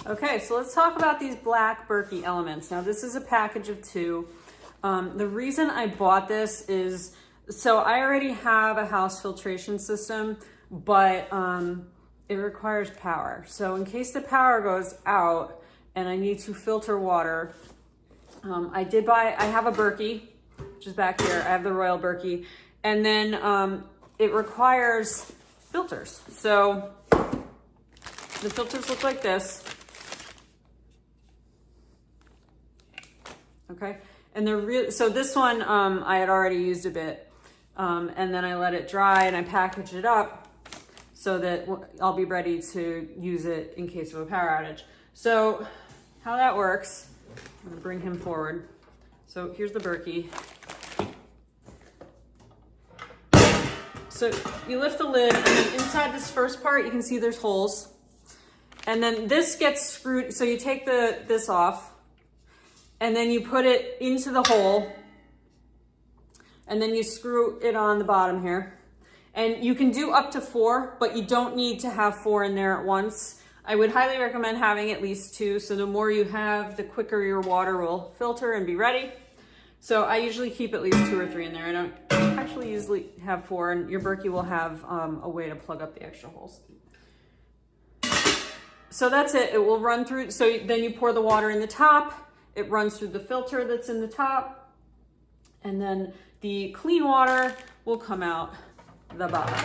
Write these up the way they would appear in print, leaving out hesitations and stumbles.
Okay, so let's talk about these black Berkey elements. Now this is a package of 2. The reason I bought this is, so I already have a house filtration system, but it requires power. So in case the power goes out and I need to filter water, I have a Berkey, which is back here. I have the Royal Berkey. And then it requires filters. So the filters look like this. Okay, and they're real. So this one I had already used a bit, and then I let it dry and I packaged it up so that I'll be ready to use it in case of a power outage. So how that works, I'm gonna bring him forward. So here's the Berkey. So you lift the lid, and then inside this first part, you can see there's holes, and then this gets screwed. So you take this off. And then you put it into the hole, and then you screw it on the bottom here. And you can do up to 4, but you don't need to have 4 in there at once. I would highly recommend having at least 2. So the more you have, the quicker your water will filter and be ready. So I usually keep at least 2 or 3 in there. I don't actually usually have 4, and your Berkey will have a way to plug up the extra holes. So that's it. It will run through. So then you pour the water in the top. It runs through the filter that's in the top, and then the clean water will come out the bottom.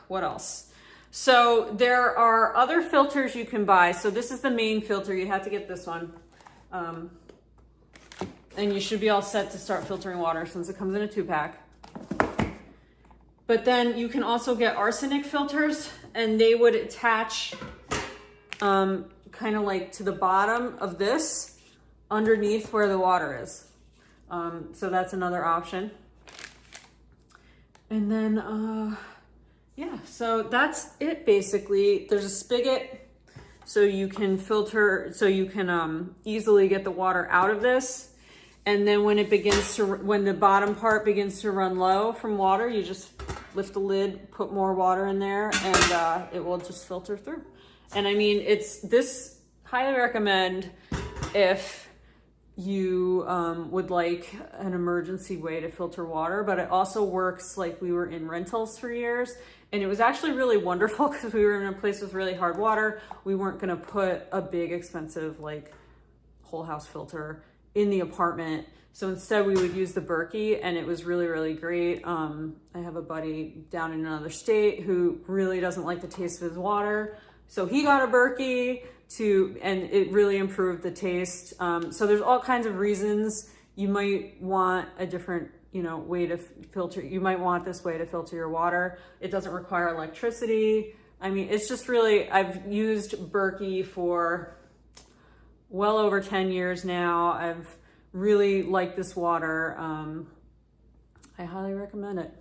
What else? So there are other filters you can buy. So this is the main filter. You have to get this one. And you should be all set to start filtering water since it comes in a 2-pack. But then you can also get arsenic filters, and they would attach kind of like to the bottom of this, underneath where the water is. So that's another option. And then, yeah, so that's it basically. There's a spigot, so you can filter, so you can easily get the water out of this. And then when the bottom part begins to run low from water, you just lift the lid, put more water in there, and it will just filter through. And I mean, highly recommend if you would like an emergency way to filter water, but it also works. Like, we were in rentals for years, and it was actually really wonderful because we were in a place with really hard water. We weren't gonna put a big expensive like whole house filter in the apartment. So instead we would use the Berkey, and it was really, really great. I have a buddy down in another state who really doesn't like the taste of his water. So he got a Berkey and it really improved the taste. So there's all kinds of reasons you might want a different, way to filter. You might want this way to filter your water. It doesn't require electricity. I mean, it's just really, I've used Berkey for well over 10 years now. I've really liked this water. I highly recommend it.